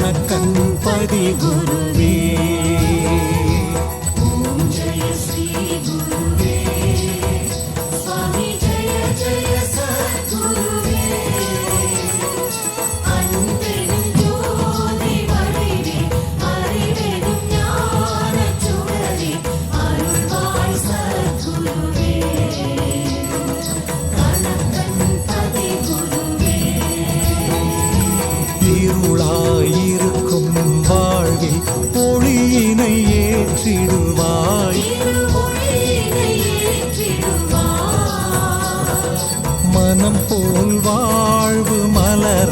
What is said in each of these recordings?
கணக்கன்பதி குருவே. இருளாயிருக்கும் வாழ்வில் ஒளியினை ஏற்றிடுவாய். மனம் போல் வாழ்வு மலர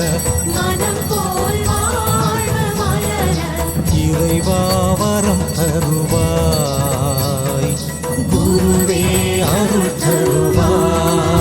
இறைவா வரம் தருவாய். குருவே அருள் தருவாய்.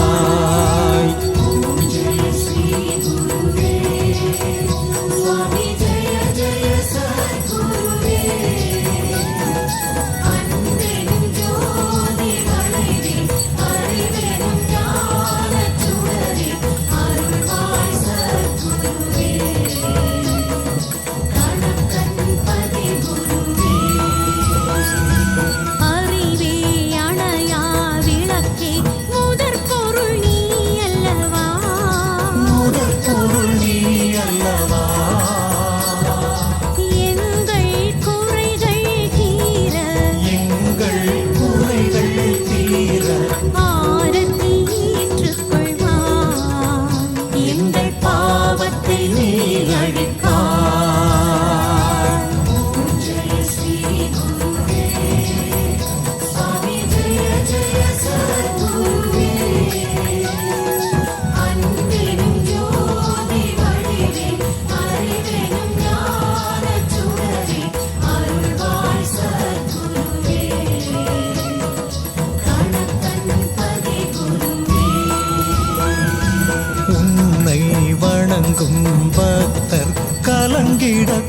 வணங்கும் பக்தர் கலங்கிடக்கூடாதே.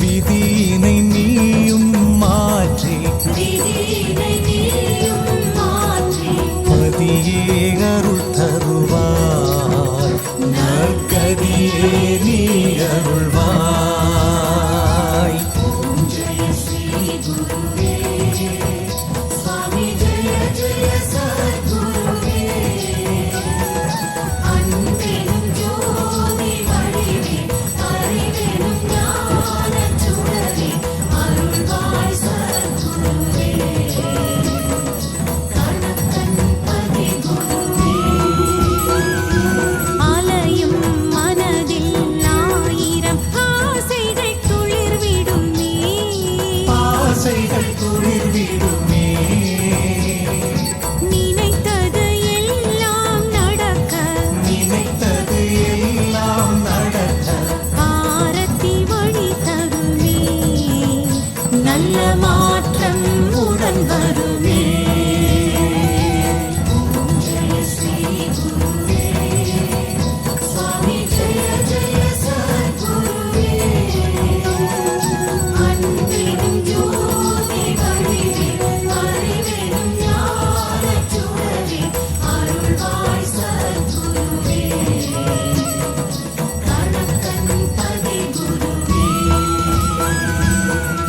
விதியினை நீயும் மாற்றி பதியே அருள் தருவாய். நற்கதியே நீ அருள்வாய்.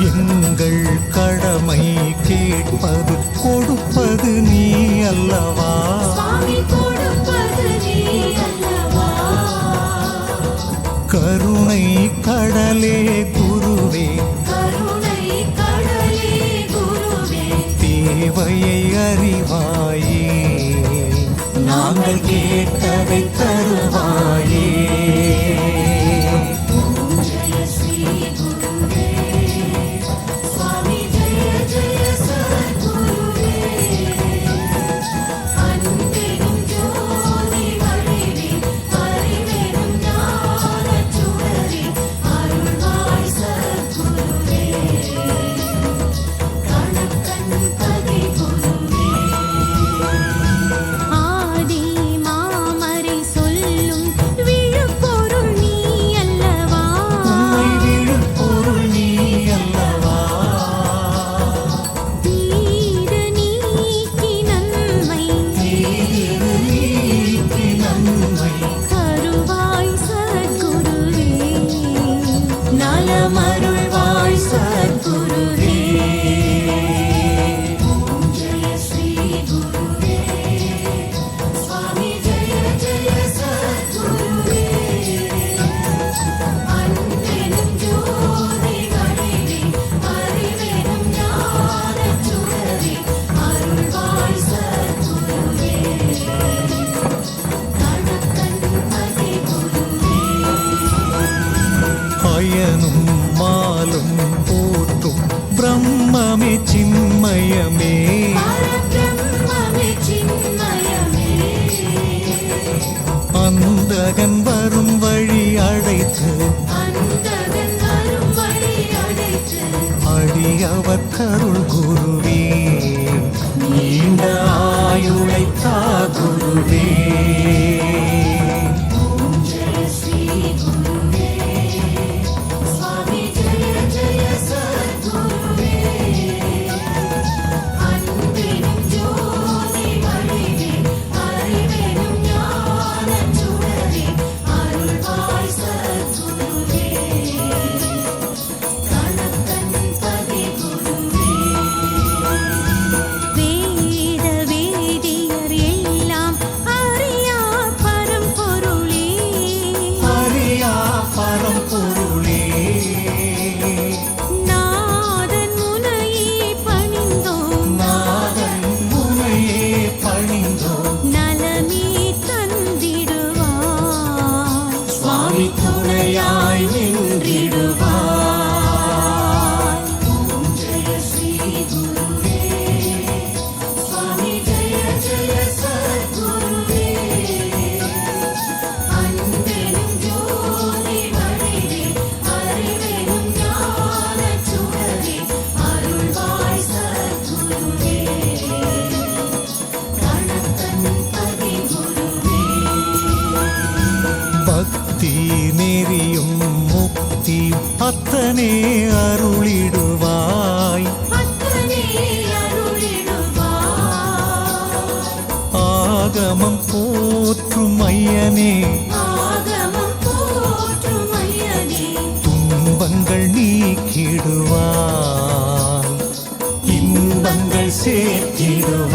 எங்கள் கடமை கேட்பது கொடுப்பது நீ அல்லவா. கருணை கடலே குருவே, தேவையை அறிவாயே, நாங்கள் கேட்டதை தருவாயே. ஆதி மாமரை சொல்லும் விழுப்பொருள் நீ ஞானமருள்வாய் சத்குருவே. அயனும் மாலும் போற்றும் பிரம்மமே சின்மயமே. அந்தகன் வரும் வழி அடைத்து அடியவர் கருள் குருவே. நீண்ட ஆயுளை தா குருவே. துணையாய் நின்றிடுவாய். ஓம் ஜெய ஸ்ரீ குருவே. சுவாமி ஜெய ஜெய சத்குருவே. அன்பெனும் ஜோதி வடிவே அறிவெனும் ஞானச் சுடரே அருள்வாய் சத்குருவே. கணக்கன் பதி குருவே. பக்தி நெறியும் முக்தி அத்தனே அருளிடுவாய். ஆகமம் போற்றும் ஐயனே. துன்பங்கள் நீக்கிடுவாய். இன்பங்கள் சேர்த்திடுவாய்.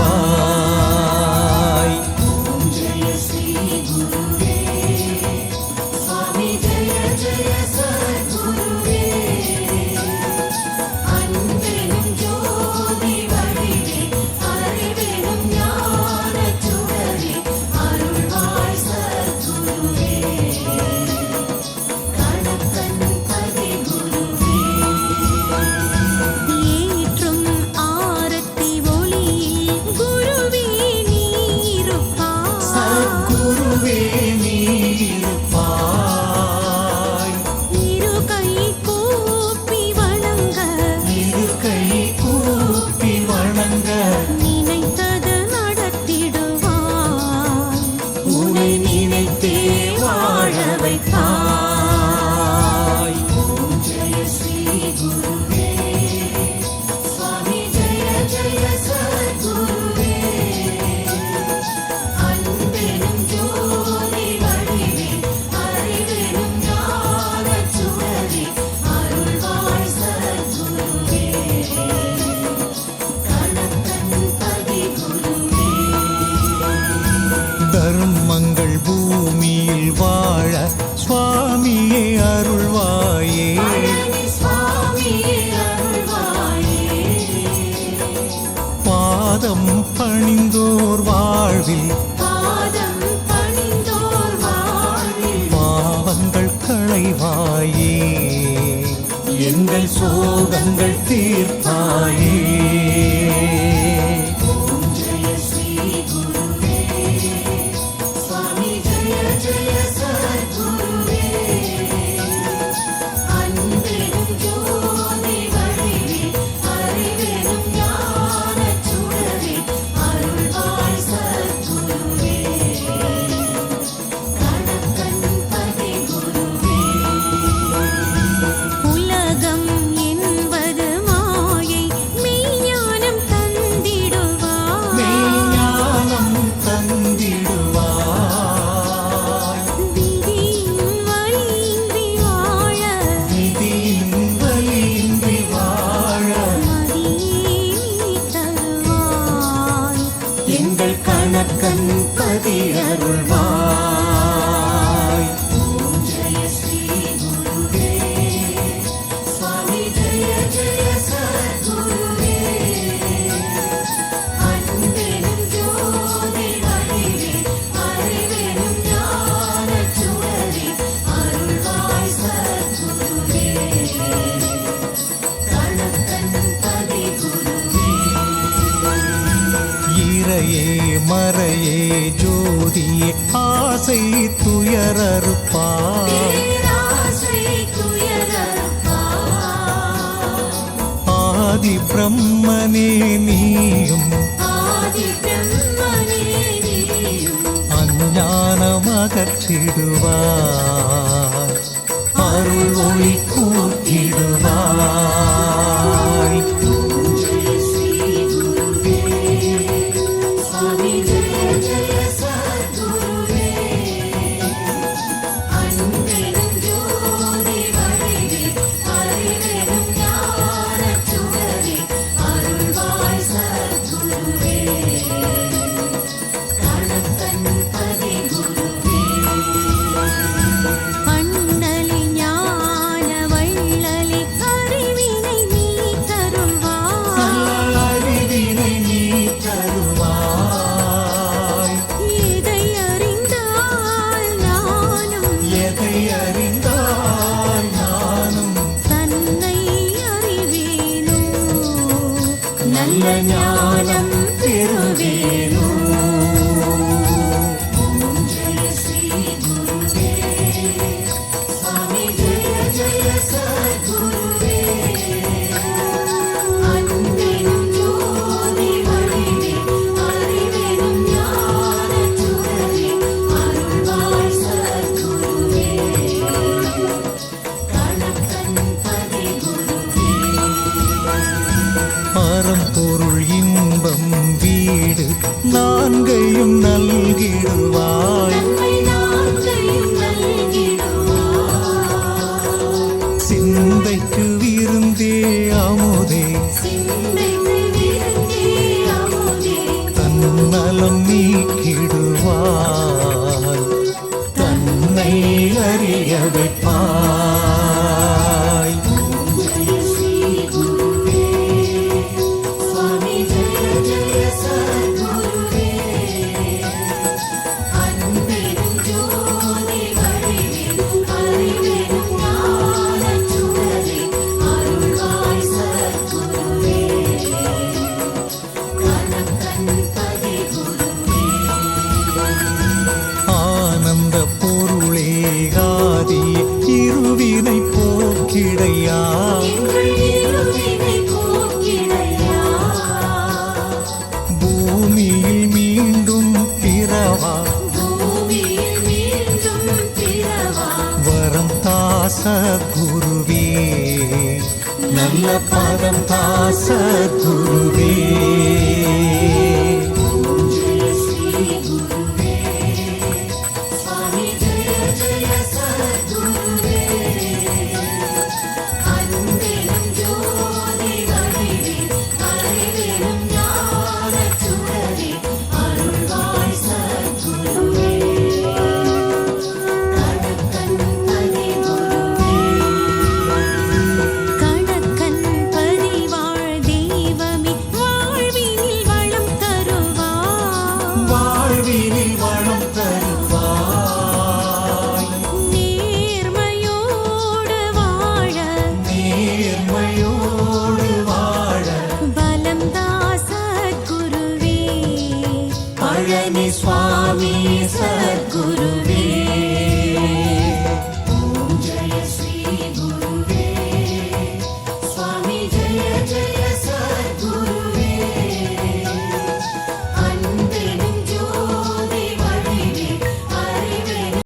ஓம் ஜெய ஸ்ரீ குருவே. தர்மங்கள் பூமியில் வாழ சுவாமியே அருள்வாயே. பாதம் பணிந்தோர் வாழ்வில் பாவங்கள் களைவாயே. எங்கள் சோகங்கள் தீர்ப்பாயே. உலகம் என்பது மாயை மெய் அருள்வாய். ஓம் ஜெய ஸ்ரீ குருவே சுவாமி ஜெய ஜெய சத்குருவே அன்பெனும் ஜோதி வடிவே அறிவெனும் ஞானச் சுடரே அருள்வாய் சத்குருவே கணக்கன் பதி குருவே இறையே மறையே ஜோதியே ஆசை துயரறுப்பாய். பேராசை துயரறுப்பாய். ஆதி பிரம்மனே நீயும் ஆதி பிரம்மனே நீயும் அஞ்ஞானம் அகற்றிடுவாய். அருள் ஒளி கூட்டிடுவாய். ஓம் ஜெய ஸ்ரீ குருவே சுவாமி ஜெய ஜெய சத்குருவே அன்பெனும் ஜோதி வடிவே அறிவெனும் ஞானச் சுடரே அருள்வாய் சத்குருவே கணக்கன் பதி குருவே அண்ணலி ஞான வள்ளலி அறிவினை நீ தருள்வாய். அறிவினை நீ தருவாய். எதை அறிந்தால் நானும் எதை அறிந்தால் நானும் தன்னை அறிவேனோ நல்ல ஞானம் பெறுவேனோ. ஓம் ஜெய ஸ்ரீ குருவே சுவாமி ஜெய ஜெய சத்குருவே அன்பெனும் ஜோதி வடிவே அறிவெனும் ஞானச் சுடரே அருள்வாய் சத்குருவே கணக்கன் பதி குருவே பரம்பொருள் இன்பம் வீடு நான்கையும் நல்கிடுவாய். நன்மை நான்கையும் நல்கிடுவாய். சிந்தைக்கு விருந்தே அமுதே சிந்தைக்கு விருந்தே அமுதே தன்னலம் நீக்கிடுவாய். தன்னை அறிய வைப்பாய். ஓம் ஜெய ஸ்ரீ குருவே சுவாமி ஜெய ஜெய சத்குருவே அன்பெனும் ஜோதி வடிவே அறிவெனும் ஞானச் சுடரே அருள்வாய் சத்குருவே கணக்கன் பதி குருவே ஆனந்த பொருளே ஆதி இருவினை போக்கிடையா. எங்கள் இருவினை போக்கிடையா. பூமியில் மீண்டும் பிறவா பூமியில் மீண்டும் பிறவா. வரம் தாச குருவே நல்ல பதம் தாச குருவே.